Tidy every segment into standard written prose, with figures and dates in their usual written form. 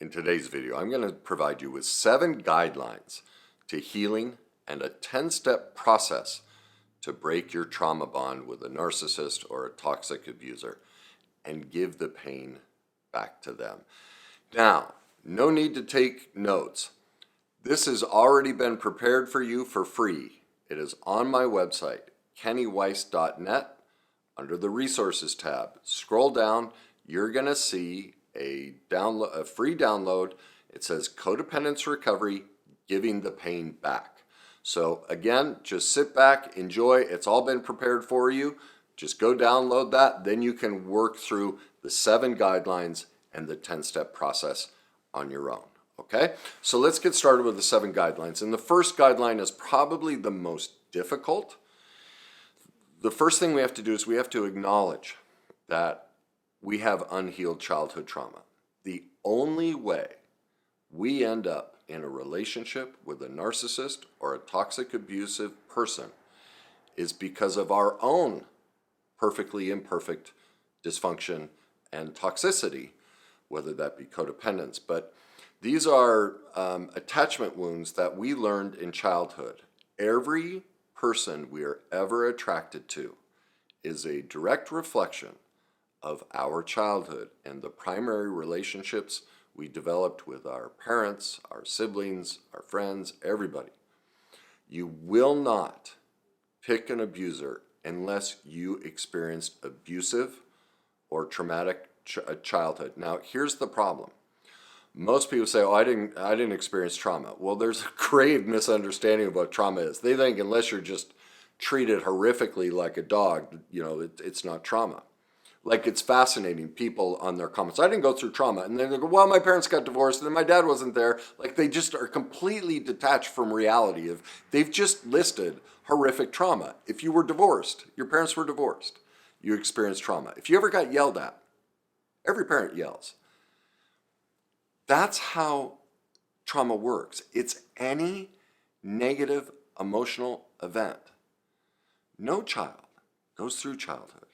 In today's video, I'm going to provide you with 7 guidelines to healing and a 10-step process to break your trauma bond with a narcissist or a toxic abuser and give the pain back to them. Now, no need to take notes. This has already been prepared for you for free. It is on my website, kennyweiss.net, under the Resources tab. Scroll down, you're going to see a free download. It says Codependence Recovery, Giving the Pain Back. So again, just sit back, enjoy. It's all been prepared for you. Just go download that. Then you can work through the 7 guidelines and the 10-step process on your own. Okay, so let's get started with the 7 guidelines. And the first guideline is probably the most difficult. The first thing we have to do is we have to acknowledge that we have unhealed childhood trauma. The only way we end up in a relationship with a narcissist or a toxic abusive person is because of our own perfectly imperfect dysfunction and toxicity, whether that be codependence. But these are attachment wounds that we learned in childhood. Every person we are ever attracted to is a direct reflection of our childhood and the primary relationships we developed with our parents, our siblings, our friends, everybody. You will not pick an abuser unless you experienced abusive or traumatic childhood. Now, here's the problem. Most people say, "Oh, I didn't experience trauma." Well, there's a grave misunderstanding of what trauma is. They think unless you're just treated horrifically like a dog, it's not trauma. Like, it's fascinating, people on their comments, "I didn't go through trauma." And then they go, "Well, my parents got divorced and then my dad wasn't there." Like, they just are completely detached from reality. They've just listed horrific trauma. If you were divorced, your parents were divorced, you experienced trauma. If you ever got yelled at, every parent yells. That's how trauma works. It's any negative emotional event. No child goes through childhood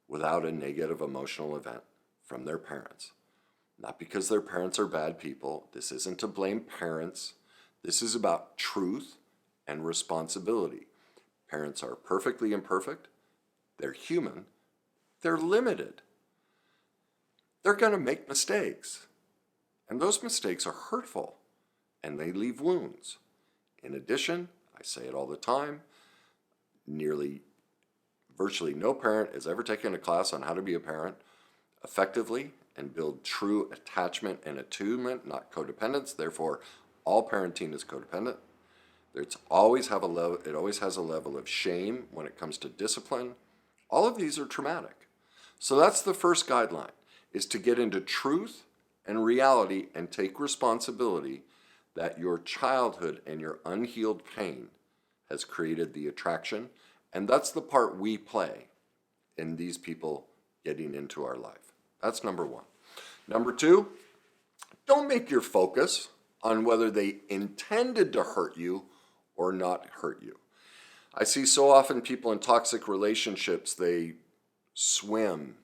without a negative emotional event from their parents. Not because their parents are bad people. This isn't to blame parents. This is about truth and responsibility. Parents are perfectly imperfect. They're human. They're limited. They're going to make mistakes. And those mistakes are hurtful, and they leave wounds. In addition, I say it all the time, virtually no parent has ever taken a class on how to be a parent effectively and build true attachment and attunement, not codependence. Therefore, all parenting is codependent. It always has a level of shame when it comes to discipline. All of these are traumatic. So that's the first guideline, is to get into truth and reality and take responsibility that your childhood and your unhealed pain has created the attraction. And that's the part we play in these people getting into our life. That's number 1. Number 2, don't make your focus on whether they intended to hurt you or not hurt you. I see so often people in toxic relationships, they swim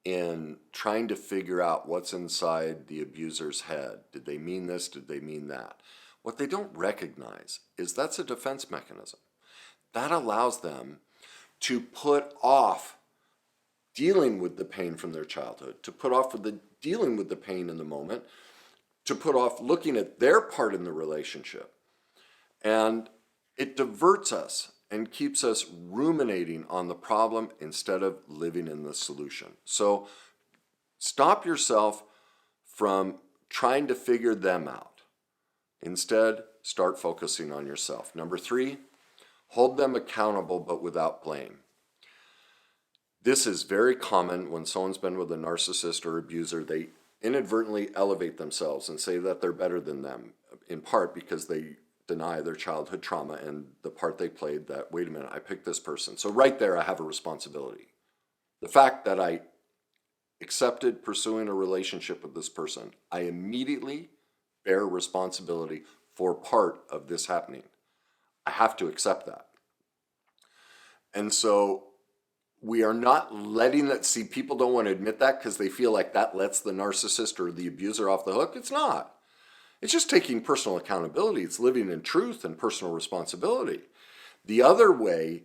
in trying to figure out what's inside the abuser's head. Did they mean this? Did they mean that? What they don't recognize is that's a defense mechanism. That allows them to put off dealing with the pain from their childhood, to put off dealing with the pain in the moment, to put off looking at their part in the relationship. And it diverts us and keeps us ruminating on the problem instead of living in the solution. So stop yourself from trying to figure them out. Instead, start focusing on yourself. Number 3, hold them accountable but without blame. This is very common when someone's been with a narcissist or abuser. They inadvertently elevate themselves and say that they're better than them, in part because they deny their childhood trauma and the part they played that, wait a minute, I picked this person. So right there, I have a responsibility. The fact that I accepted pursuing a relationship with this person, I immediately bear responsibility for part of this happening. I have to accept that. And so we are not letting that, see, people don't want to admit that because they feel like that lets the narcissist or the abuser off the hook. It's not. It's just taking personal accountability. It's living in truth and personal responsibility. The other way,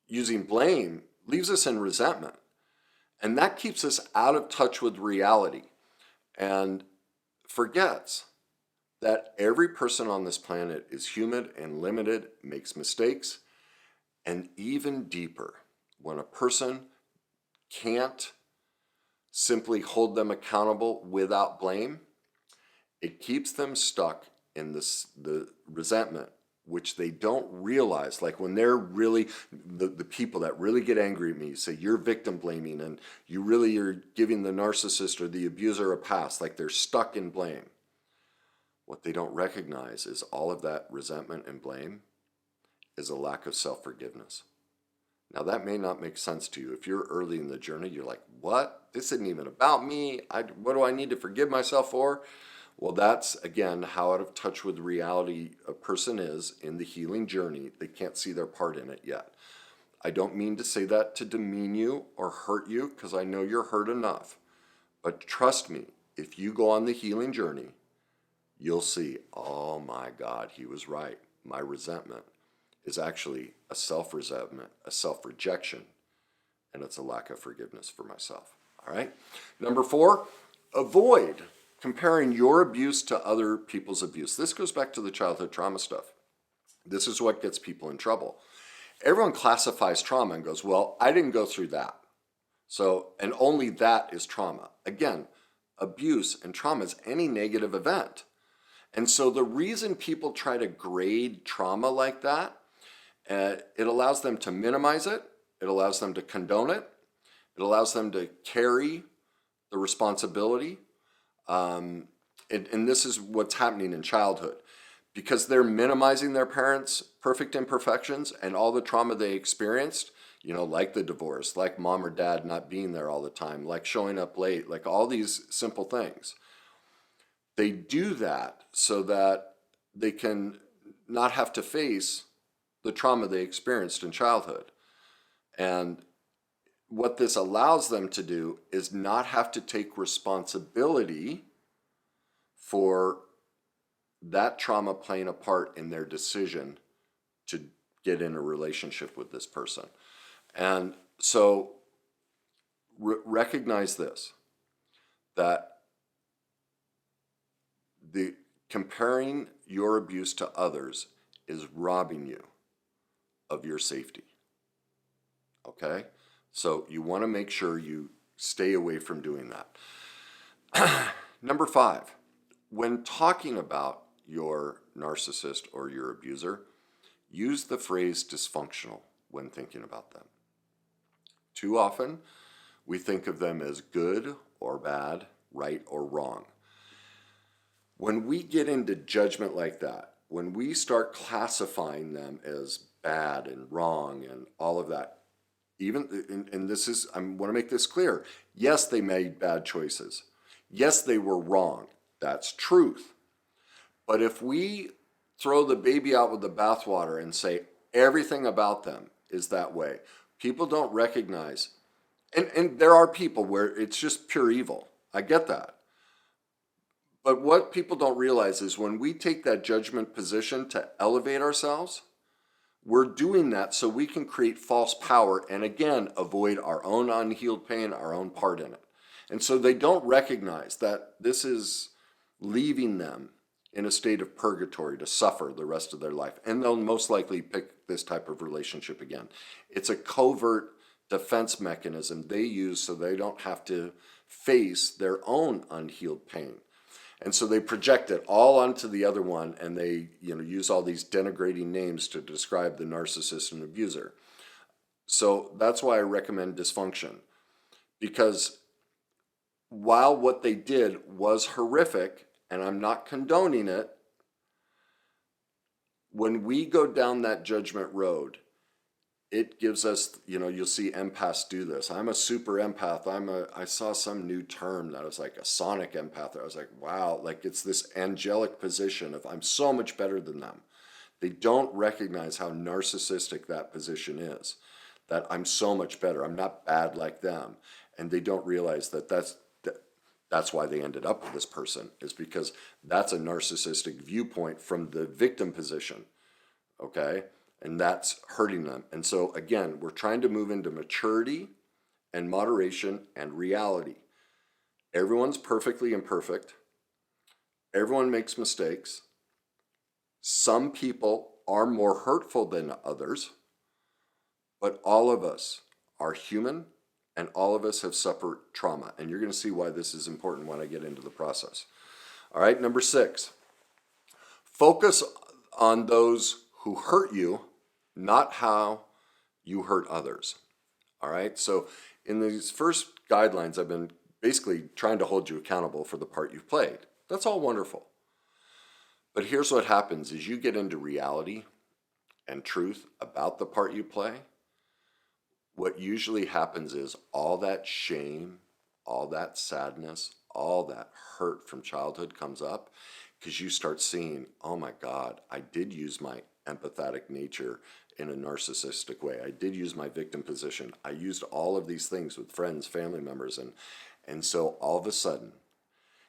using blame, leaves us in resentment. And that keeps us out of touch with reality and forgets that every person on this planet is human and limited, makes mistakes, and even deeper, when a person can't simply hold them accountable without blame, it keeps them stuck in the resentment, which they don't realize. Like when they're really, the people that really get angry at me say, you're victim blaming and you really are giving the narcissist or the abuser a pass, like they're stuck in blame. What they don't recognize is all of that resentment and blame is a lack of self-forgiveness. Now that may not make sense to you. If you're early in the journey, you're like, what? This isn't even about me. What do I need to forgive myself for? Well, that's, again, how out of touch with reality a person is in the healing journey. They can't see their part in it yet. I don't mean to say that to demean you or hurt you, because I know you're hurt enough. But trust me, if you go on the healing journey, you'll see, oh my God, he was right. My resentment is actually a self-resentment, a self-rejection, and it's a lack of forgiveness for myself. All right? Number 4, avoid comparing your abuse to other people's abuse. This goes back to the childhood trauma stuff. This is what gets people in trouble. Everyone classifies trauma and goes, well, I didn't go through that. So, and only that is trauma. Again, abuse and trauma is any negative event. And so the reason people try to grade trauma like that, it allows them to minimize it. It allows them to condone it. It allows them to carry the responsibility. And this is what's happening in childhood. Because they're minimizing their parents' perfect imperfections and all the trauma they experienced, like the divorce, like mom or dad not being there all the time, like showing up late, like all these simple things. They do that so that they can not have to face the trauma they experienced in childhood. And what this allows them to do is not have to take responsibility for that trauma playing a part in their decision to get in a relationship with this person. And so recognize this, that the comparing your abuse to others is robbing you of your safety. Okay? So you want to make sure you stay away from doing that. Number 5, when talking about your narcissist or your abuser, use the phrase dysfunctional when thinking about them. Too often, we think of them as good or bad, right or wrong. When we get into judgment like that, when we start classifying them as bad and wrong and all of that, and this is, I want to make this clear. Yes, they made bad choices. Yes, they were wrong. That's truth. But if we throw the baby out with the bathwater and say everything about them is that way, people don't recognize, and there are people where it's just pure evil. I get that. But what people don't realize is when we take that judgment position to elevate ourselves, we're doing that so we can create false power and again, avoid our own unhealed pain, our own part in it. And so they don't recognize that this is leaving them in a state of purgatory to suffer the rest of their life. And they'll most likely pick this type of relationship again. It's a covert defense mechanism they use so they don't have to face their own unhealed pain. And so they project it all onto the other one, and they use all these denigrating names to describe the narcissist and abuser. So that's why I recommend dysfunction. Because while what they did was horrific, and I'm not condoning it, when we go down that judgment road, it gives us, you'll see empaths do this. I'm a super empath. I saw some new term that was like a sonic empath. I was like, wow, like it's this angelic position of I'm so much better than them. They don't recognize how narcissistic that position is. that I'm so much better. I'm not bad like them. And they don't realize that that's why they ended up with this person, is because that's a narcissistic viewpoint from the victim position. Okay? And that's hurting them. And so again, we're trying to move into maturity and moderation and reality. Everyone's perfectly imperfect. Everyone makes mistakes. Some people are more hurtful than others, but all of us are human and all of us have suffered trauma. And you're going to see why this is important when I get into the process. All right, number 6, focus on those who hurt you, not how you hurt others. All right, so in these first guidelines, I've been basically trying to hold you accountable for the part you've played. That's all wonderful. But here's what happens is you get into reality and truth about the part you play. What usually happens is all that shame, all that sadness, all that hurt from childhood comes up because you start seeing, oh my God, I did use my empathetic nature in a narcissistic way. I did use my victim position. I used all of these things with friends, family members, and so all of a sudden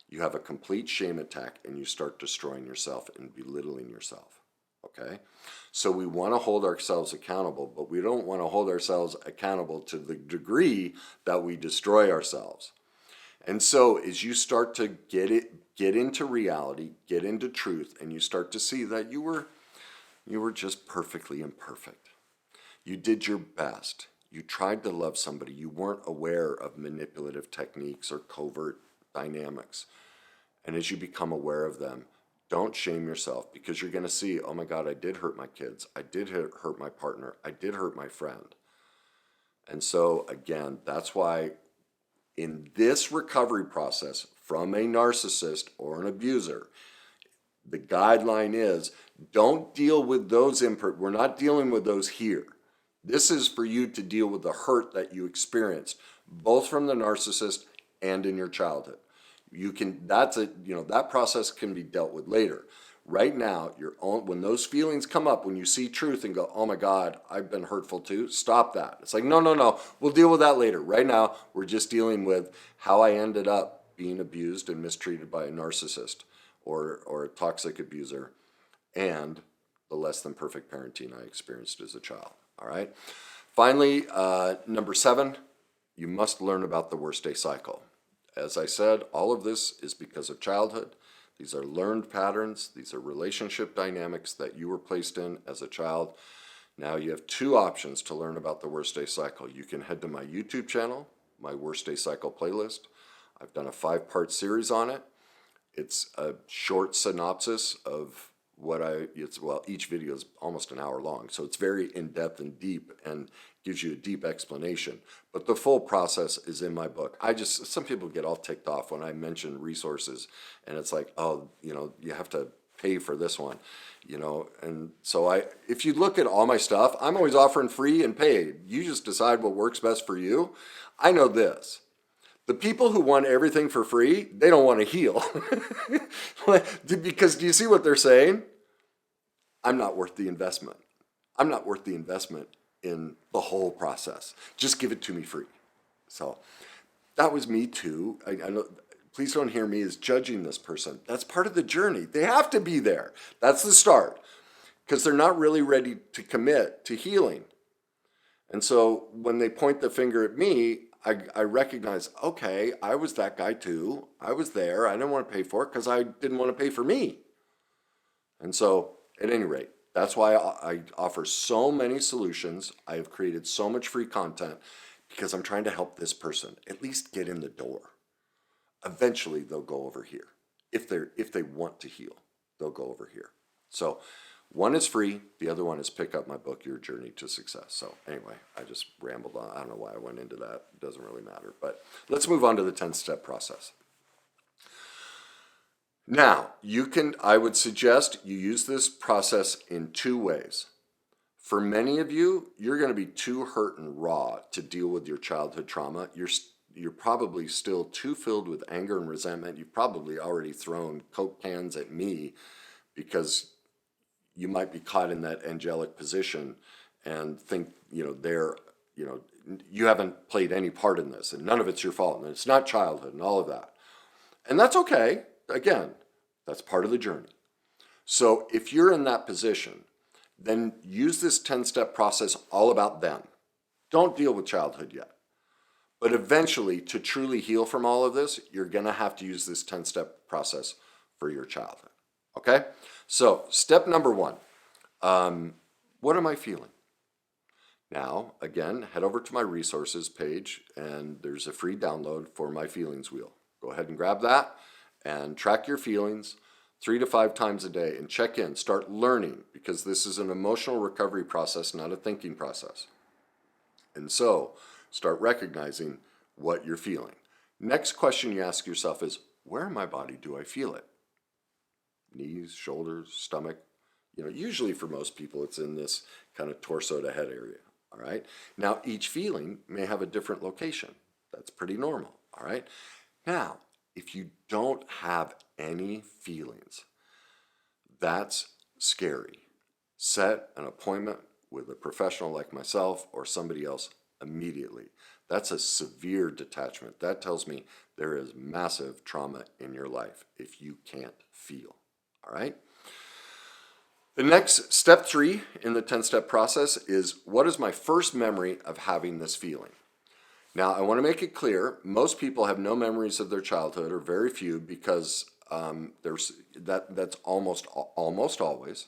you have a complete shame attack and you start destroying yourself and belittling yourself. Okay? So we want to hold ourselves accountable, but we don't want to hold ourselves accountable to the degree that we destroy ourselves. And so as you start to get into reality, get into truth, and you start to see that you were just perfectly imperfect. You did your best. You tried to love somebody. You weren't aware of manipulative techniques or covert dynamics. And as you become aware of them, don't shame yourself, because you're going to see, oh my God, I did hurt my kids. I did hurt my partner. I did hurt my friend. And so again, that's why in this recovery process from a narcissist or an abuser, the guideline is don't deal with those we're not dealing with those here. This is for you to deal with the hurt that you experienced, both from the narcissist and in your childhood. That process can be dealt with later. Right now, when those feelings come up, when you see truth and go, oh my God, I've been hurtful too, stop that. It's like, no, we'll deal with that later. Right now, we're just dealing with how I ended up being abused and mistreated by a narcissist or a toxic abuser, and the less than perfect parenting I experienced as a child. All right. Finally, number 7, you must learn about the worst day cycle. As I said, all of this is because of childhood. These are learned patterns. These are relationship dynamics that you were placed in as a child. Now you have 2 options to learn about the worst day cycle. You can head to my YouTube channel, my worst day cycle playlist. I've done a 5-part series on it. It's a short synopsis of each video is almost an hour long, so it's very in-depth and deep and gives you a deep explanation. But the full process is in my book. Some people get all ticked off when I mention resources, and it's like, oh, you have to pay for this one, and so if you look at all my stuff, I'm always offering free and paid. You just decide what works best for you. I know this. The people who want everything for free, they don't want to heal. Because do you see what they're saying? I'm not worth the investment. I'm not worth the investment in the whole process. Just give it to me free. So that was me too. I know, please don't hear me as judging this person. That's part of the journey. They have to be there. That's the start. Because they're not really ready to commit to healing. And so when they point the finger at me, I recognize, okay, I was that guy too. I was there. I didn't want to pay for it because I didn't want to pay for me. And so, at any rate, that's why I offer so many solutions. I have created so much free content because I'm trying to help this person at least get in the door. Eventually, they'll go over here. If they want to heal, they'll go over here. So, one is free. The other one is pick up my book, Your Journey to Success. So anyway, I just rambled on. I don't know why I went into that. It doesn't really matter. But let's move on to the 10-step process. Now, I would suggest you use this process in 2 ways. For many of you, you're going to be too hurt and raw to deal with your childhood trauma. You're probably still too filled with anger and resentment. You've probably already thrown Coke cans at me because you might be caught in that angelic position and think, they're you haven't played any part in this, and none of it's your fault, and it's not childhood, and all of that. And that's okay. Again, that's part of the journey. So if you're in that position, then use this 10-step process all about them. Don't deal with childhood yet. But eventually, to truly heal from all of this, you're going to have to use this 10-step process for your childhood. Okay? So, step number 1. What am I feeling? Now, again, head over to my resources page, and there's a free download for my feelings wheel. Go ahead and grab that and track your feelings 3 to 5 times a day and check in. Start learning, because this is an emotional recovery process, not a thinking process. And so, start recognizing what you're feeling. Next question you ask yourself is, where in my body do I feel it? Knees, shoulders, stomach. Usually for most people, it's in this kind of torso to head area. All right. Now, each feeling may have a different location. That's pretty normal. All right. Now, if you don't have any feelings, that's scary. Set an appointment with a professional like myself or somebody else immediately. That's a severe detachment. That tells me there is massive trauma in your life if you can't feel. All right? The next, step 3 in the 10-step process is, what is my first memory of having this feeling? Now, I want to make it clear, most people have no memories of their childhood, or very few, because that's almost always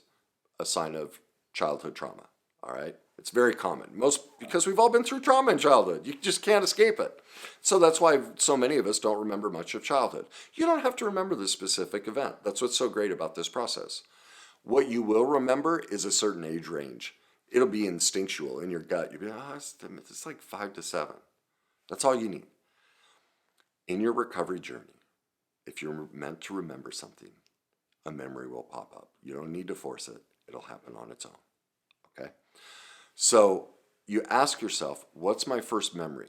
a sign of childhood trauma. All right? It's very common. Because we've all been through trauma in childhood. You just can't escape it. So that's why so many of us don't remember much of childhood. You don't have to remember the specific event. That's what's so great about this process. What you will remember is a certain age range. It'll be instinctual in your gut. You'll be like, it's like 5 to 7. That's all you need. In your recovery journey, if you're meant to remember something, a memory will pop up. You don't need to force it. It'll happen on its own. Okay? So you ask yourself, what's my first memory?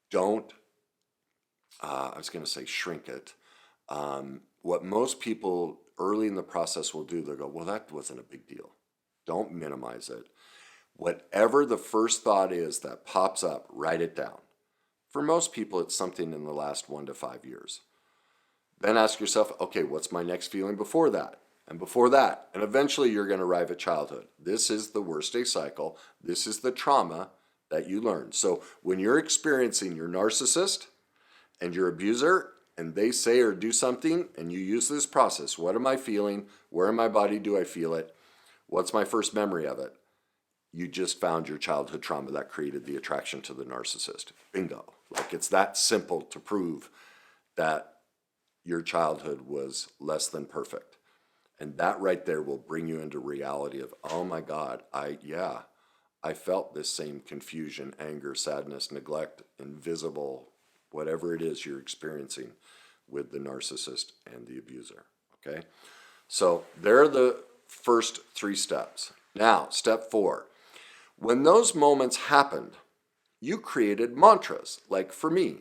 Don't, shrink it. What most people early in the process will do, they'll go, well, that wasn't a big deal. Don't minimize it. Whatever the first thought is that pops up, write it down. For most people, it's something in the last 1 to 5 years. Then ask yourself, okay, what's my next feeling before that? And before that, and eventually you're going to arrive at childhood. This is the worst day cycle. This is the trauma that you learn. So when you're experiencing your narcissist and your abuser, and they say or do something, and you use this process, what am I feeling? Where in my body do I feel it? What's my first memory of it? You just found your childhood trauma that created the attraction to the narcissist. Bingo. Like, it's that simple to prove that your childhood was less than perfect. And that right there will bring you into reality of, oh my God, I felt this same confusion, anger, sadness, neglect, invisible, whatever it is you're experiencing with the narcissist and the abuser. Okay? So there are the first 3 steps. Now, step 4. When those moments happened, you created mantras. Like for me,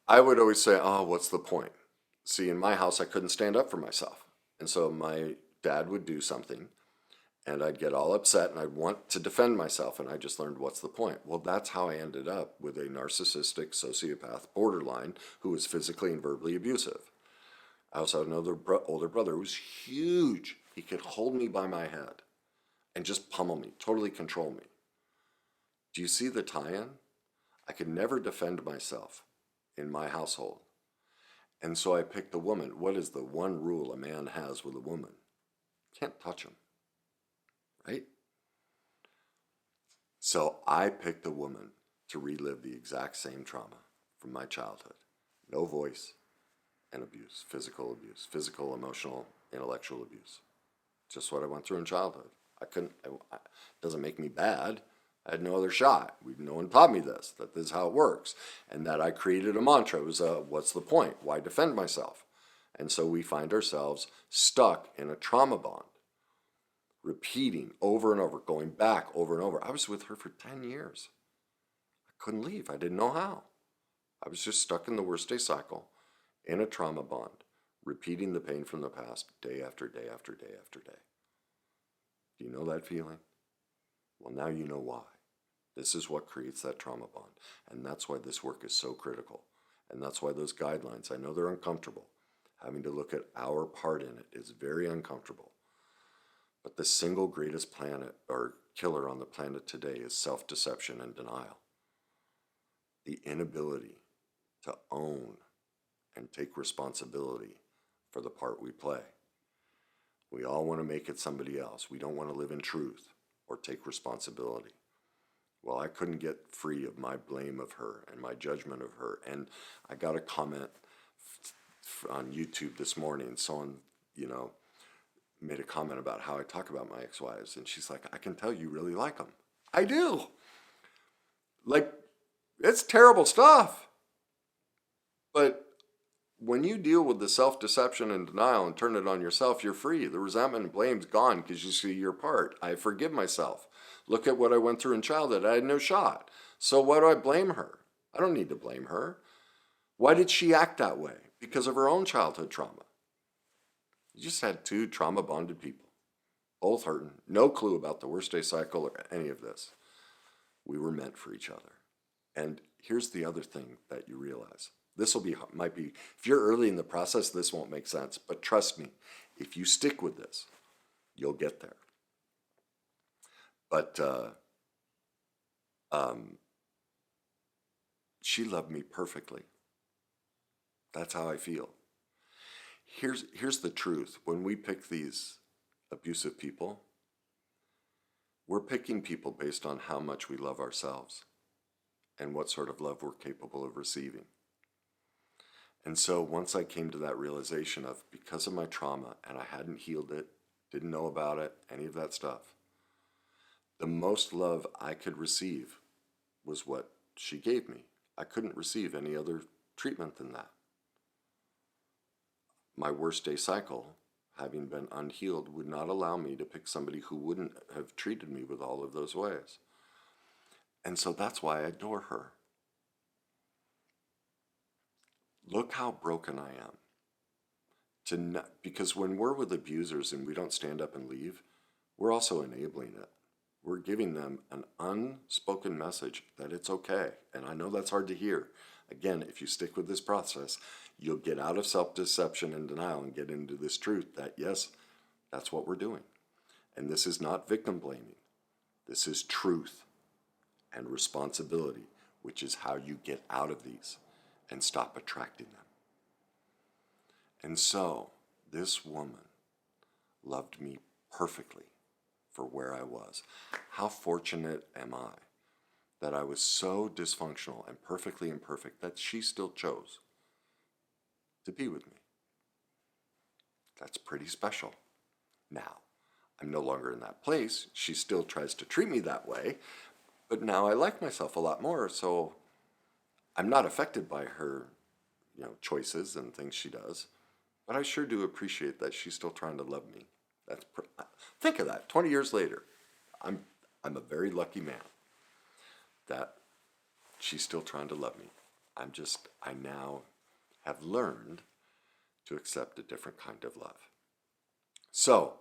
I would always say, oh, what's the point? See, in my house, I couldn't stand up for myself. And so my dad would do something, and I'd get all upset, and I'd want to defend myself, and I just learned, what's the point? Well, that's how I ended up with a narcissistic sociopath borderline who was physically and verbally abusive. I also had another older brother who was huge. He could hold me by my head and just pummel me, totally control me. Do you see the tie-in? I could never defend myself in my household. And so I picked a woman. What is the one rule a man has with a woman? Can't touch him, right? So I picked a woman to relive the exact same trauma from my childhood. No voice and abuse, physical, emotional, intellectual abuse. Just what I went through in childhood. It doesn't make me bad. I had no other shot. No one taught me this, that this is how it works. And that I created a mantra. It was, what's the point? Why defend myself? And so we find ourselves stuck in a trauma bond, repeating over and over, going back over and over. I was with her for 10 years. I couldn't leave. I didn't know how. I was just stuck in the worst day cycle, in a trauma bond, repeating the pain from the past day after day after day after day. Do you know that feeling? Well, now you know why. This is what creates that trauma bond. And that's why this work is so critical. And that's why those guidelines, I know they're uncomfortable. Having to look at our part in it is very uncomfortable. But the single greatest planet or killer on the planet today is self-deception and denial. The inability to own and take responsibility for the part we play. We all want to make it somebody else. We don't want to live in truth or take responsibility. Well, I couldn't get free of my blame of her and my judgment of her. And I got a comment on YouTube this morning. Someone, made a comment about how I talk about my ex-wives. And she's like, I can tell you really like them. I do. Like, it's terrible stuff. But when you deal with the self-deception and denial and turn it on yourself, you're free. The resentment and blame's gone because you see your part. I forgive myself. Look at what I went through in childhood. I had no shot. So why do I blame her? I don't need to blame her. Why did she act that way? Because of her own childhood trauma. You just had two trauma-bonded people, both hurting, no clue about the worst day cycle or any of this. We were meant for each other. And here's the other thing that you realize. Might be, if you're early in the process, this won't make sense. But trust me, if you stick with this, you'll get there. But she loved me perfectly. That's how I feel. Here's the truth. When we pick these abusive people, we're picking people based on how much we love ourselves and what sort of love we're capable of receiving. And so once I came to that realization of, because of my trauma, and I hadn't healed it, didn't know about it, any of that stuff, the most love I could receive was what she gave me. I couldn't receive any other treatment than that. My worst day cycle, having been unhealed, would not allow me to pick somebody who wouldn't have treated me with all of those ways. And so that's why I adore her. Look how broken I am. Because when we're with abusers and we don't stand up and leave, we're also enabling it. We're giving them an unspoken message that it's okay. And I know that's hard to hear. Again, if you stick with this process, you'll get out of self-deception and denial and get into this truth that, yes, that's what we're doing. And this is not victim blaming. This is truth and responsibility, which is how you get out of these and stop attracting them. And so this woman loved me perfectly for where I was. How fortunate am I that I was so dysfunctional and perfectly imperfect that she still chose to be with me. That's pretty special. Now, I'm no longer in that place. She still tries to treat me that way, but now I like myself a lot more, so I'm not affected by her, choices and things she does, but I sure do appreciate that she's still trying to love me. Think of that. 20 years later, I'm a very lucky man that she's still trying to love me. I now have learned to accept a different kind of love. So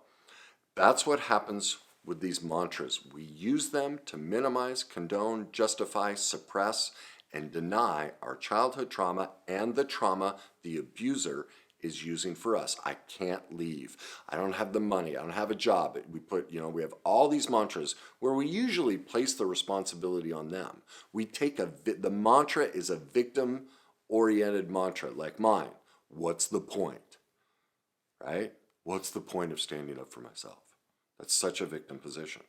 that's what happens with these mantras. We use them to minimize, condone, justify, suppress, and deny our childhood trauma and the trauma the abuser is using for us. I can't leave. I don't have the money. I don't have a job. We have all these mantras where we usually place the responsibility on them. The mantra is a victim-oriented mantra like mine. What's the point? Right? What's the point of standing up for myself? That's such a victim position.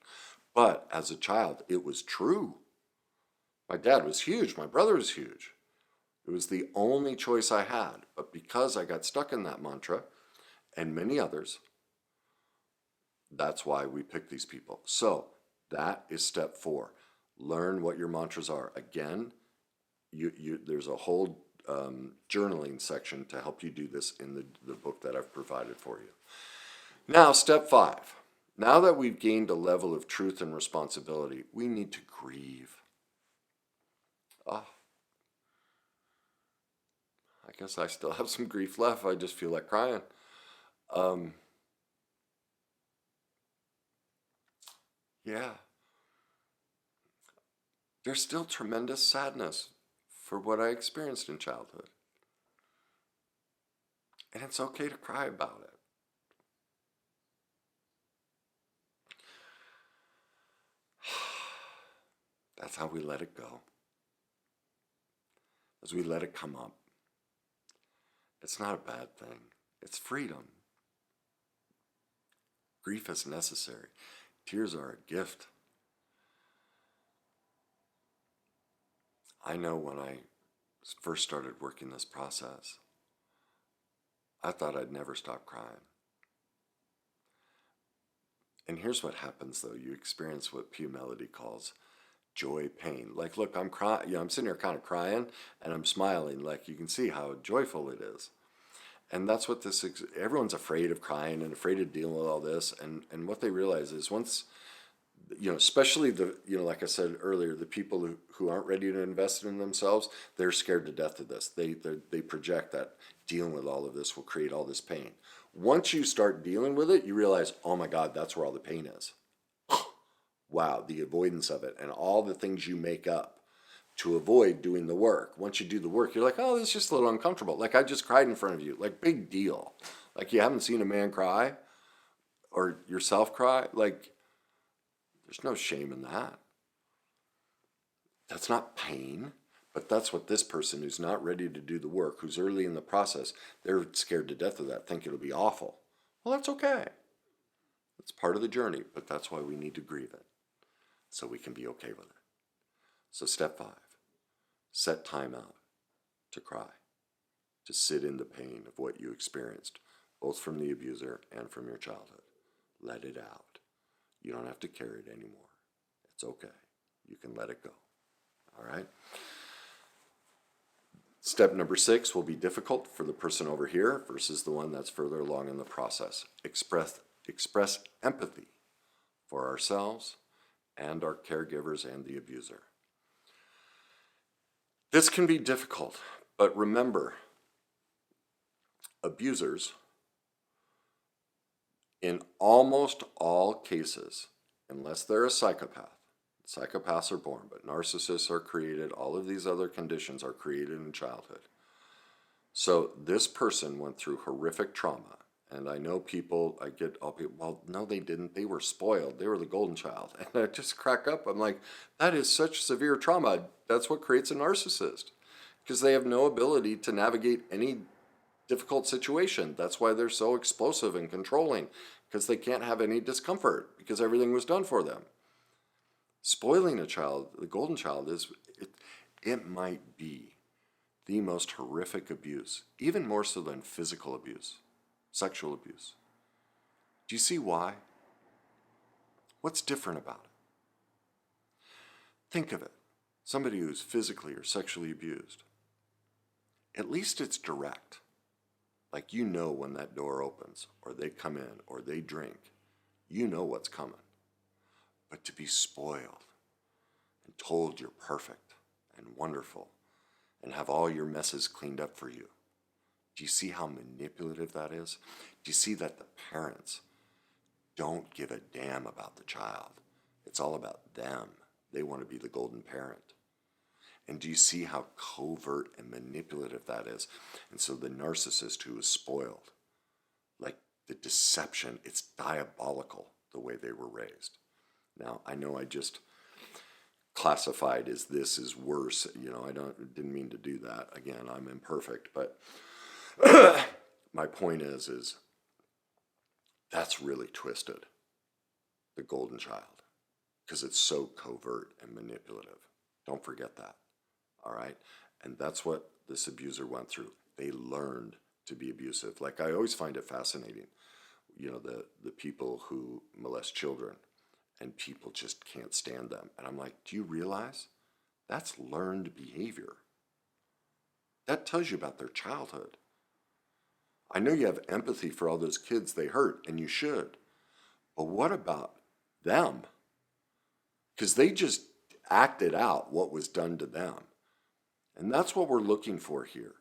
But as a child, it was true. My dad was huge. My brother was huge. It was the only choice I had. But because I got stuck in that mantra, and many others, that's why we pick these people. So that is step 4. Learn what your mantras are. Again, there's a whole journaling section to help you do this in the book that I've provided for you. Now, step 5. Now that we've gained a level of truth and responsibility, we need to grieve. I guess I still have some grief left. I just feel like crying. Yeah. there's still tremendous sadness for what I experienced in childhood. And it's okay to cry about it. That's how we let it go. As we let it come up. It's not a bad thing. It's freedom. Grief is necessary. Tears are a gift. I know when I first started working this process, I thought I'd never stop crying. And here's what happens though. You experience what Pew Melody calls joy, pain. Like, look, I'm crying, I'm sitting here kind of crying and I'm smiling. Like, you can see how joyful it is. And that's what everyone's afraid of crying and afraid of dealing with all this. And what they realize is once, especially like I said earlier, the people who aren't ready to invest in themselves, they're scared to death of this. They project that dealing with all of this will create all this pain. Once you start dealing with it, you realize, oh my God, that's where all the pain is. Wow, the avoidance of it and all the things you make up to avoid doing the work. Once you do the work, you're like, oh, this is just a little uncomfortable. Like I just cried in front of you. Like, big deal. Like, you haven't seen a man cry or yourself cry. Like, there's no shame in that. That's not pain, but that's what this person who's not ready to do the work, who's early in the process, they're scared to death of that, think it'll be awful. Well, that's okay. It's part of the journey, but that's why we need to grieve it, so we can be okay with it. So step 5, set time out to cry, to sit in the pain of what you experienced, both from the abuser and from your childhood. Let it out. You don't have to carry it anymore. It's okay. You can let it go. All right? Step number 6 will be difficult for the person over here versus the one that's further along in the process. Express empathy for ourselves and our caregivers and the abuser. This can be difficult, but remember, abusers, in almost all cases, unless they're a psychopath, psychopaths are born, but narcissists are created, all of these other conditions are created in childhood. So this person went through horrific trauma. And I know people, well, no, they didn't. They were spoiled. They were the golden child. And I just crack up. I'm like, that is such severe trauma. That's what creates a narcissist, because they have no ability to navigate any difficult situation. That's why they're so explosive and controlling, because they can't have any discomfort because everything was done for them. Spoiling a child, the golden child, it might be the most horrific abuse, even more so than physical abuse. Sexual abuse. Do you see why? What's different about it? Think of it. Somebody who's physically or sexually abused. At least it's direct. Like, you know when that door opens, or they come in, or they drink. You know what's coming. But to be spoiled and told you're perfect and wonderful and have all your messes cleaned up for you. Do you see how manipulative that is? Do you see that the parents don't give a damn about the child? It's all about them. They want to be the golden parent. And do you see how covert and manipulative that is? And so the narcissist who is spoiled, like the deception, it's diabolical the way they were raised. Now, I know I just classified as this is worse. I didn't mean to do that. Again, I'm imperfect, but my point is that's really twisted, the golden child, because it's so covert and manipulative. Don't forget that, all right? And that's what this abuser went through. They learned to be abusive. Like, I always find it fascinating, the people who molest children, and people just can't stand them. And I'm like, do you realize that's learned behavior? That tells you about their childhood. I know you have empathy for all those kids they hurt, and you should. But what about them? Because they just acted out what was done to them. And that's what we're looking for here.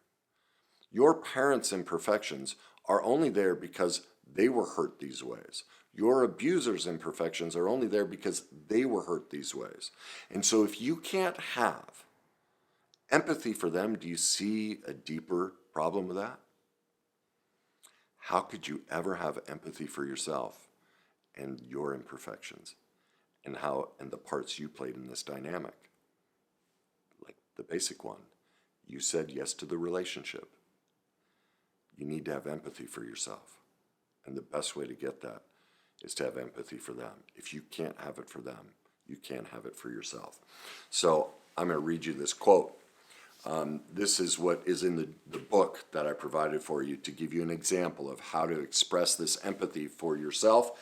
Your parents' imperfections are only there because they were hurt these ways. Your abuser's imperfections are only there because they were hurt these ways. And so if you can't have empathy for them, do you see a deeper problem with that? How could you ever have empathy for yourself and your imperfections and the parts you played in this dynamic? Like the basic one, you said yes to the relationship. You need to have empathy for yourself. And the best way to get that is to have empathy for them. If you can't have it for them, you can't have it for yourself. So I'm going to read you this quote. This is what is in the book that I provided for you to give you an example of how to express this empathy for yourself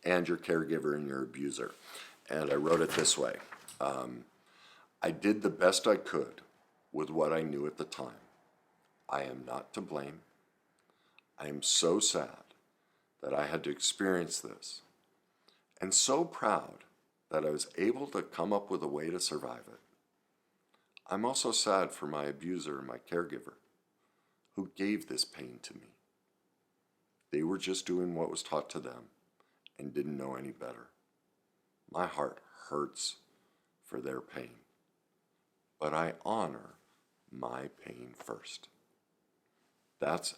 and your caregiver and your abuser. And I wrote it this way. I did the best I could with what I knew at the time. I am not to blame. I am so sad that I had to experience this, and so proud that I was able to come up with a way to survive it. I'm also sad for my abuser and my caregiver, who gave this pain to me. They were just doing what was taught to them and didn't know any better. My heart hurts for their pain, but I honor my pain first. That's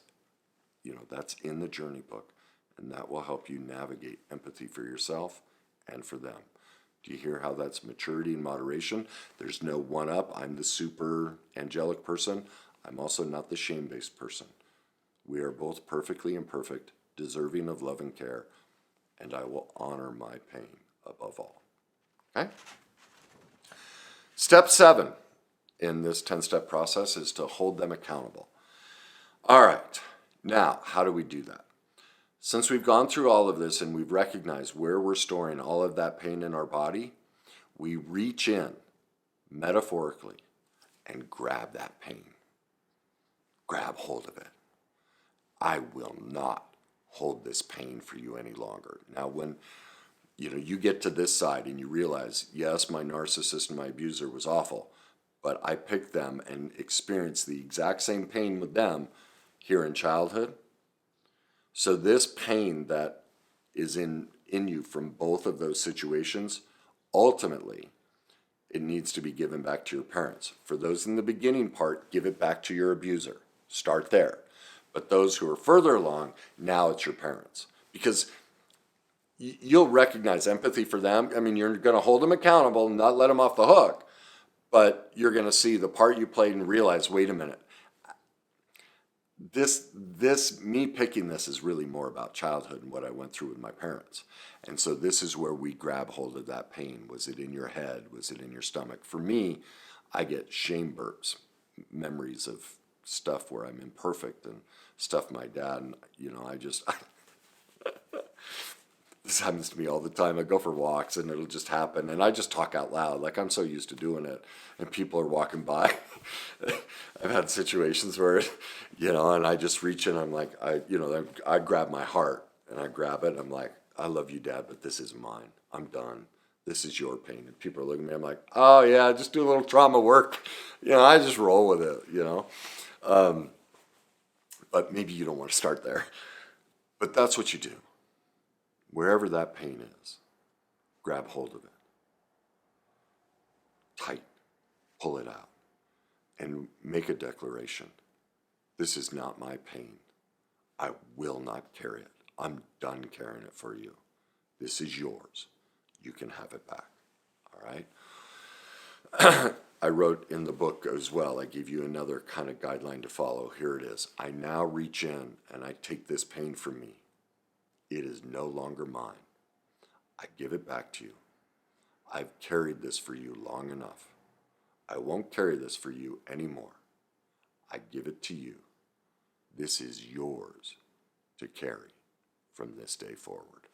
in the journey book, and that will help you navigate empathy for yourself and for them. Do you hear how that's maturity and moderation? There's no one-up. I'm the super angelic person. I'm also not the shame-based person. We are both perfectly imperfect, deserving of love and care, and I will honor my pain above all. Okay? Step 7 in this 10-step process is to hold them accountable. All right. Now, how do we do that? Since we've gone through all of this and we've recognized where we're storing all of that pain in our body, we reach in metaphorically and grab that pain. Grab hold of it. I will not hold this pain for you any longer. Now, when you get to this side and you realize, yes, my narcissist and my abuser was awful, but I picked them and experienced the exact same pain with them here in childhood. So this pain that is in you from both of those situations, ultimately, it needs to be given back to your parents. For those in the beginning part, give it back to your abuser. Start there. But those who are further along, now it's your parents. Because you'll recognize empathy for them. I mean, you're going to hold them accountable and not let them off the hook. But you're going to see the part you played and realize, wait a minute. Me picking this is really more about childhood and what I went through with my parents. And so this is where we grab hold of that pain. Was it in your head? Was it in your stomach? For me, I get shame burps, memories of stuff where I'm imperfect and stuff my dad, and this happens to me all the time. I go for walks and it'll just happen, and I just talk out loud. Like, I'm so used to doing it, and people are walking by. I've had situations where, and I just reach in. I'm like, I grab my heart and I grab it. And I'm like, I love you, Dad, but this isn't mine. I'm done. This is your pain. And people are looking at me. I'm like, oh yeah, just do a little trauma work. I just roll with it. But maybe you don't want to start there. But that's what you do. Wherever that pain is, grab hold of it. Tight. Pull it out. And make a declaration. This is not my pain. I will not carry it. I'm done carrying it for you. This is yours. You can have it back. All right? I wrote in the book as well, I gave you another kind of guideline to follow. Here it is. I now reach in and I take this pain from me. It is no longer mine. I give it back to you. I've carried this for you long enough. I won't carry this for you anymore. I give it to you. This is yours to carry from this day forward.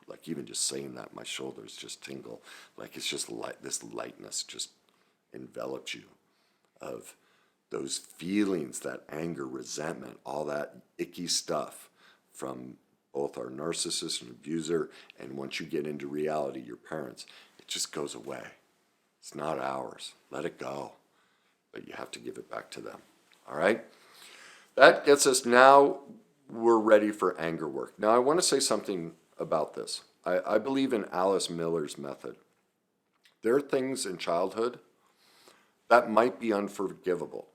Like, even just saying that, my shoulders just tingle. Like, it's just this lightness just envelops you of those feelings, that anger, resentment, all that icky stuff from both our narcissist and abuser, and once you get into reality, your parents, it just goes away. It's not ours. Let it go. But you have to give it back to them. All right? That gets us now, we're ready for anger work. Now, I want to say something about this. I believe in Alice Miller's method. There are things in childhood that might be unforgivable.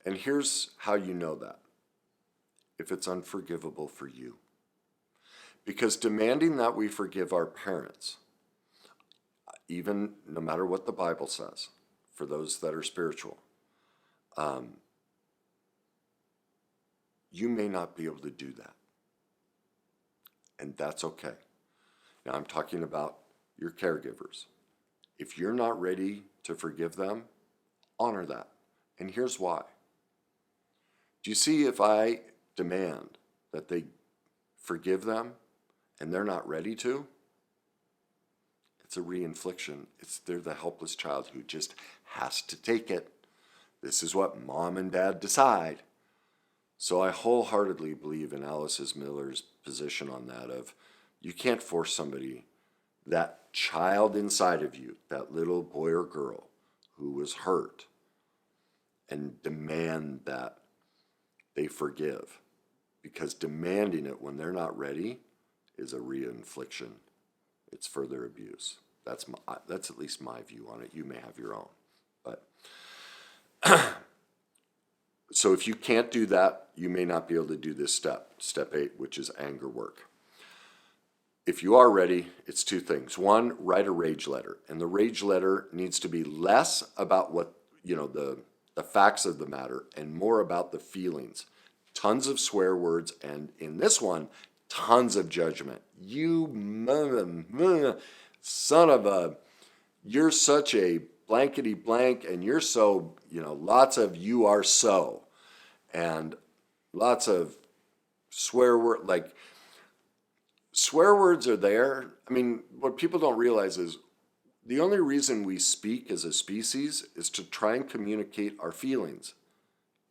And here's how you know that. If it's unforgivable for you. Because demanding that we forgive our parents, even no matter what the Bible says, for those that are spiritual, you may not be able to do that. And that's okay. Now I'm talking about your caregivers. If you're not ready to forgive them, honor that. And here's why. Do you see, if I demand that they forgive them and they're not ready to, it's a reinfliction. They're the helpless child who just has to take it. This is what mom and dad decide. So I wholeheartedly believe in Alice Miller's position on that of, you can't force somebody, that child inside of you, that little boy or girl who was hurt, and demand that they forgive. Because demanding it when they're not ready is a reinfliction. It's further abuse. That's at least my view on it. You may have your own. But so if you can't do that, you may not be able to do this step 8, which is anger work. If you are ready, it's 2 things. 1, write a rage letter. And the rage letter needs to be less about what, the facts of the matter and more about the feelings. Tons of swear words, and in this one, tons of judgment. You son of a, you're such a blankety blank, and you're so, lots of you are so. And lots of swear word, like, swear words are there. I mean, what people don't realize is the only reason we speak as a species is to try and communicate our feelings.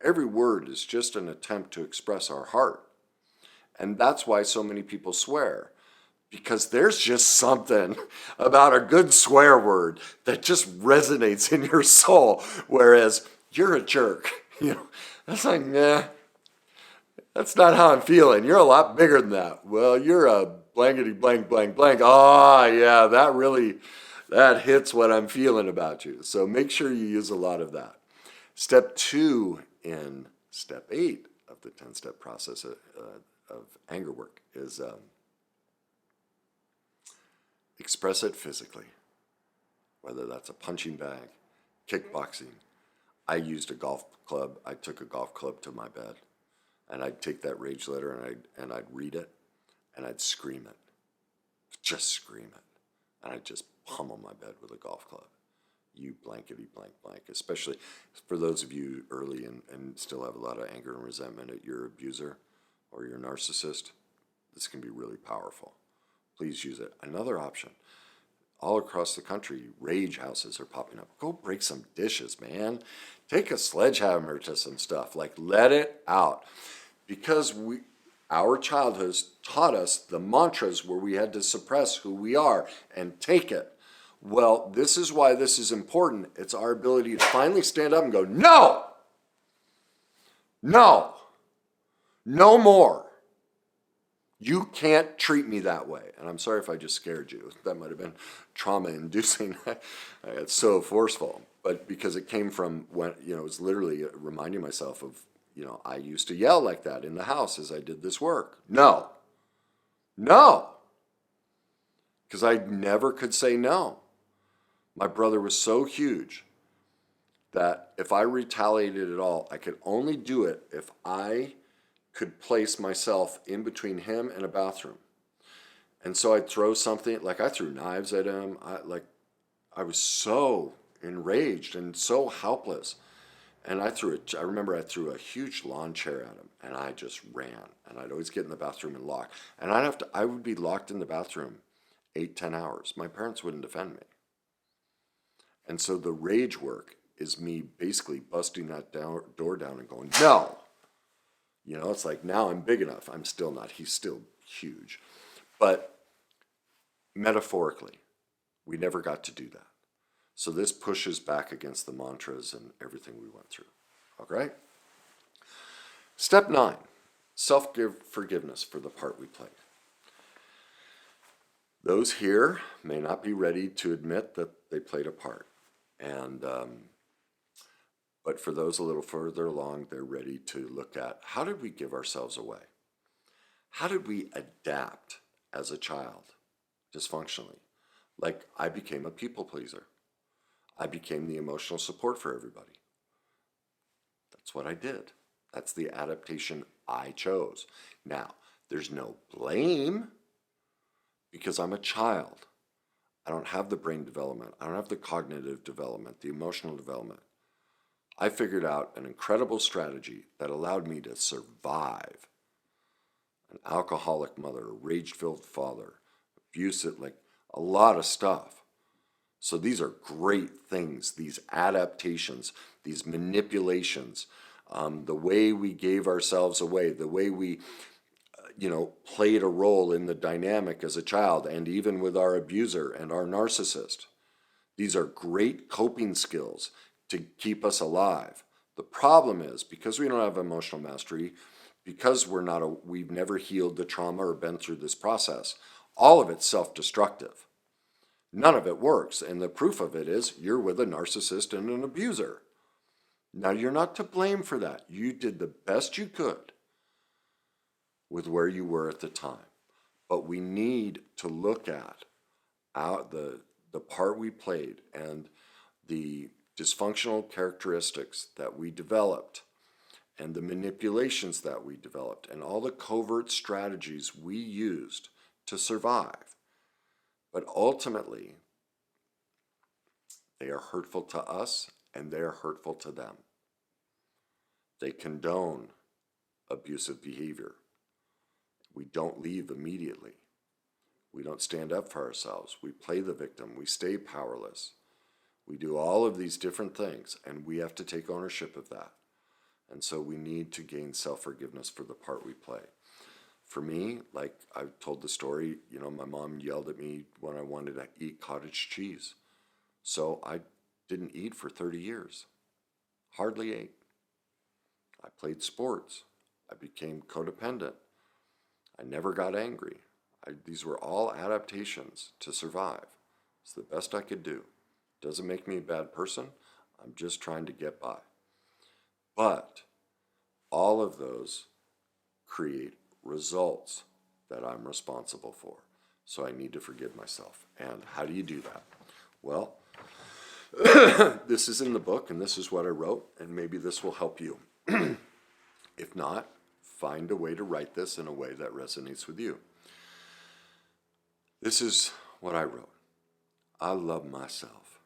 Every word is just an attempt to express our heart. And that's why so many people swear. Because there's just something about a good swear word that just resonates in your soul. Whereas you're a jerk. That's like, nah. That's not how I'm feeling. You're a lot bigger than that. Well, you're a blankety blank blank blank. Oh, yeah, that hits what I'm feeling about you. So make sure you use a lot of that. Step 2 in step 8 of the 10-step process of anger work is express it physically. Whether that's a punching bag, kickboxing. I used a golf club. I took a golf club to my bed. And I'd take that rage letter and I'd read it, and I'd scream it. Just scream it. And I'd just pummel my bed with a golf club. You blankety blank blank. Especially for those of you early and still have a lot of anger and resentment at your abuser or your narcissist, this can be really powerful. Please use it. Another option. All across the country, rage houses are popping up. Go break some dishes, man. Take a sledgehammer to some stuff. Like, let it out. Because our childhoods taught us the mantras where we had to suppress who we are and take it. Well, this is why this is important. It's our ability to finally stand up and go, no! No! No more. You can't treat me that way. And I'm sorry if I just scared you. That might have been trauma-inducing. It's so forceful. But because it came from when, it was literally reminding myself of, I used to yell like that in the house as I did this work. No. No. Because I never could say no. My brother was so huge that if I retaliated at all, I could only do it if I could place myself in between him and a bathroom. And so I'd throw something, like I threw knives at him. I was so enraged and so helpless. And I remember I threw a huge lawn chair at him, and I just ran. And I'd always get in the bathroom and lock. And I would be locked in the bathroom 8-10 hours. My parents wouldn't defend me. And so the rage work is me basically busting that door down and going, no. It's like, now I'm big enough. I'm still not. He's still huge. But metaphorically, we never got to do that. So this pushes back against the mantras and everything we went through. Okay? Step 9. Self-forgiveness for the part we played. Those here may not be ready to admit that they played a part. But for those a little further along, they're ready to look at, how did we give ourselves away? How did we adapt as a child, dysfunctionally? Like, I became a people pleaser. I became the emotional support for everybody. That's what I did. That's the adaptation I chose. Now, there's no blame because I'm a child. I don't have the brain development. I don't have the cognitive development, the emotional development. I figured out an incredible strategy that allowed me to survive an alcoholic mother, a rage-filled father, abusive, like a lot of stuff. So these are great things, these adaptations, these manipulations, the way we gave ourselves away, the way we, played a role in the dynamic as a child, and even with our abuser and our narcissist. These are great coping skills to keep us alive. The problem is, because we don't have emotional mastery, because we've never healed the trauma or been through this process, all of it's self-destructive. None of it works, and the proof of it is you're with a narcissist and an abuser. Now, you're not to blame for that. You did the best you could with where you were at the time. But we need to look at the part we played and the dysfunctional characteristics that we developed and the manipulations that we developed and all the covert strategies we used to survive. But ultimately, they are hurtful to us and they are hurtful to them. They condone abusive behavior. We don't leave immediately. We don't stand up for ourselves. We play the victim. We stay powerless. We do all of these different things, and we have to take ownership of that. And so we need to gain self-forgiveness for the part we play. For me, like I've told the story, my mom yelled at me when I wanted to eat cottage cheese. So I didn't eat for 30 years. Hardly ate. I played sports. I became codependent. I never got angry. These were all adaptations to survive. It's the best I could do. Doesn't make me a bad person. I'm just trying to get by. But all of those create results that I'm responsible for. So I need to forgive myself. And how do you do that? Well, this is in the book, and this is what I wrote, and maybe this will help you. If not, find a way to write this in a way that resonates with you. This is what I wrote. I love myself,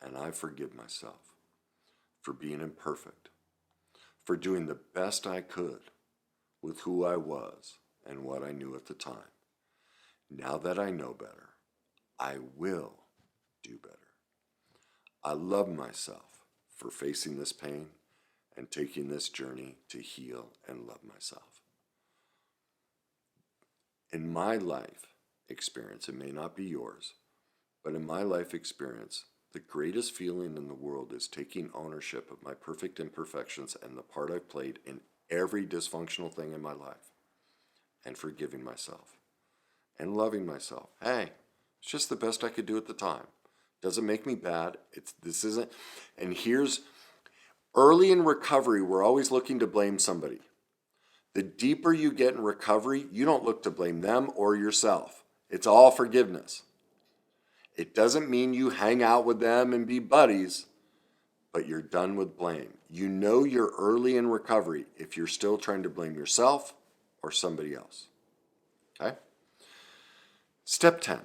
and I forgive myself for being imperfect, for doing the best I could with who I was and what I knew at the time. Now that I know better, I will do better. I love myself for facing this pain and taking this journey to heal and love myself. In my life experience, it may not be yours, but in my life experience, the greatest feeling in the world is taking ownership of my perfect imperfections and the part I've played in every dysfunctional thing in my life and forgiving myself and loving myself. Hey, it's just the best I could do at the time. Doesn't make me bad. And here's, early in recovery, we're always looking to blame somebody. The deeper you get in recovery, you don't look to blame them or yourself. It's all forgiveness. It doesn't mean you hang out with them and be buddies, but you're done with blame. You know you're early in recovery if you're still trying to blame yourself or somebody else. Okay? Step 10.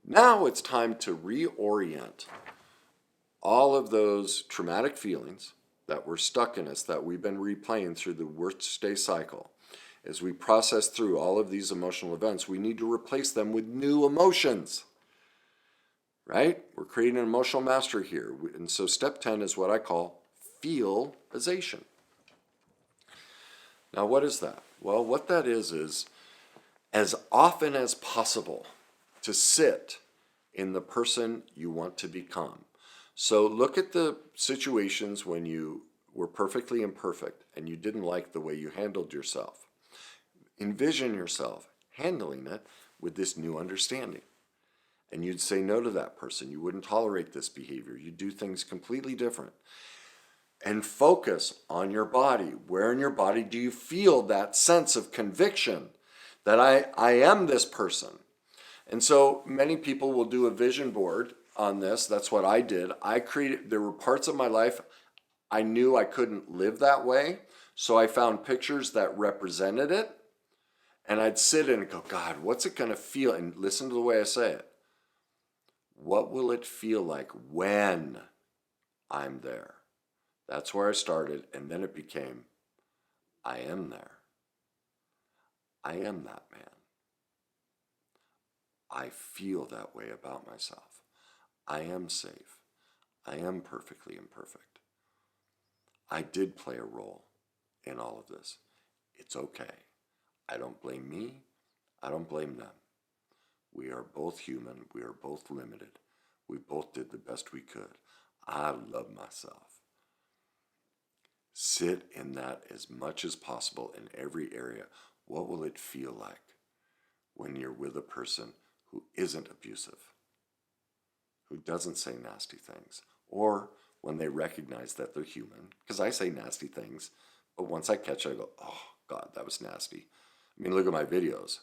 Now it's time to reorient all of those traumatic feelings that were stuck in us, that we've been replaying through the worst day cycle. As we process through all of these emotional events, we need to replace them with new emotions. Right? We're creating an emotional mastery here. And so step 10 is what I call Feelization. Now, what is that? Well, what that is as often as possible to sit in the person you want to become. So look at the situations when you were perfectly imperfect and you didn't like the way you handled yourself, envision yourself handling it with this new understanding. And you'd say no to that person. You wouldn't tolerate this behavior. You'd do things completely different. And focus on your body. Where in your body do you feel that sense of conviction that I am this person? And so many people will do a vision board on this. That's what I did. There were parts of my life I knew I couldn't live that way. So I found pictures that represented it. And I'd sit in and go, God, what's it going to feel? And listen to the way I say it. What will it feel like when I'm there? That's where I started. And then it became, I am there. I am that man. I feel that way about myself. I am safe. I am perfectly imperfect. I did play a role in all of this. It's okay. I don't blame me. I don't blame them. We are both human. We are both limited. We both did the best we could. I love myself. Sit in that as much as possible in every area. What will it feel like when you're with a person who isn't abusive, who doesn't say nasty things, or when they recognize that they're human? Because I say nasty things, but once I catch it, I go, oh, God, that was nasty. I mean, look at my videos.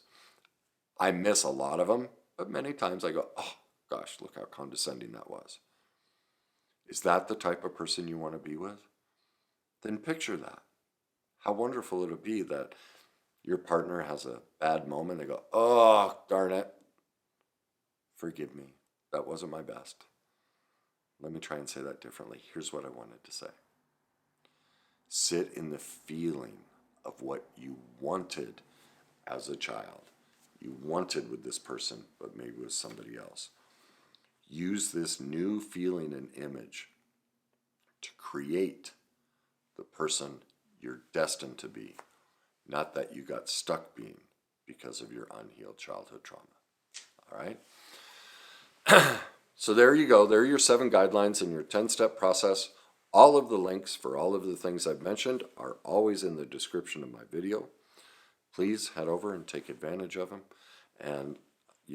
I miss a lot of them, but many times I go, oh, gosh, look how condescending that was. Is that the type of person you want to be with? Then picture that. How wonderful it would be that your partner has a bad moment. They go, oh, darn it. Forgive me. That wasn't my best. Let me try and say that differently. Here's what I wanted to say. Sit in the feeling of what you wanted as a child. You wanted with this person, but maybe with somebody else. Use this new feeling and image to create the person you're destined to be, not that you got stuck being because of your unhealed childhood trauma. All right? So there you go. There are your 7 guidelines in your 10-step process. All of the links for all of the things I've mentioned are always in the description of my video. Please head over and take advantage of them. And,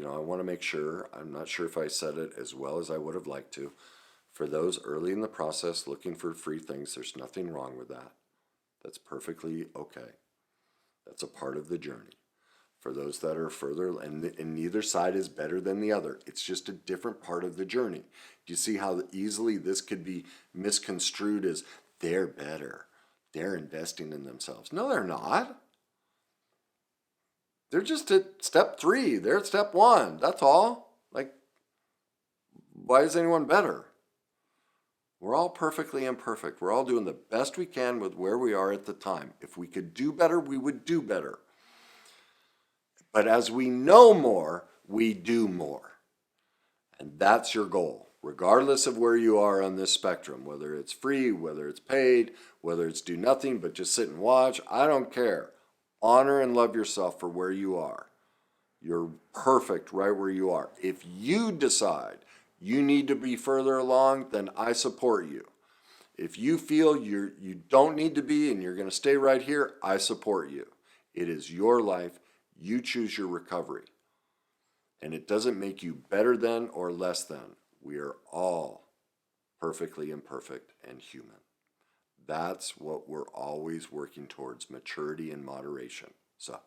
I want to make sure, I'm not sure if I said it as well as I would have liked to. For those early in the process looking for free things, there's nothing wrong with that. That's perfectly okay. That's a part of the journey. For those that are further, and neither side is better than the other. It's just a different part of the journey. Do you see how easily this could be misconstrued as they're better? They're investing in themselves. No, they're not. They're just at step 3. They're at step 1. That's all. Like, why is anyone better? We're all perfectly imperfect. We're all doing the best we can with where we are at the time. If we could do better, we would do better. But as we know more, we do more. And that's your goal, regardless of where you are on this spectrum, whether it's free, whether it's paid, whether it's do nothing but just sit and watch. I don't care. Honor and love yourself for where you are. You're perfect right where you are. If you decide you need to be further along, then I support you. If you feel you don't need to be and you're going to stay right here, I support you. It is your life. You choose your recovery. And it doesn't make you better than or less than. We are all perfectly imperfect and human. That's what we're always working towards, maturity and moderation. So,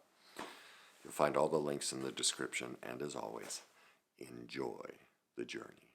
you'll find all the links in the description. And as always, enjoy the journey.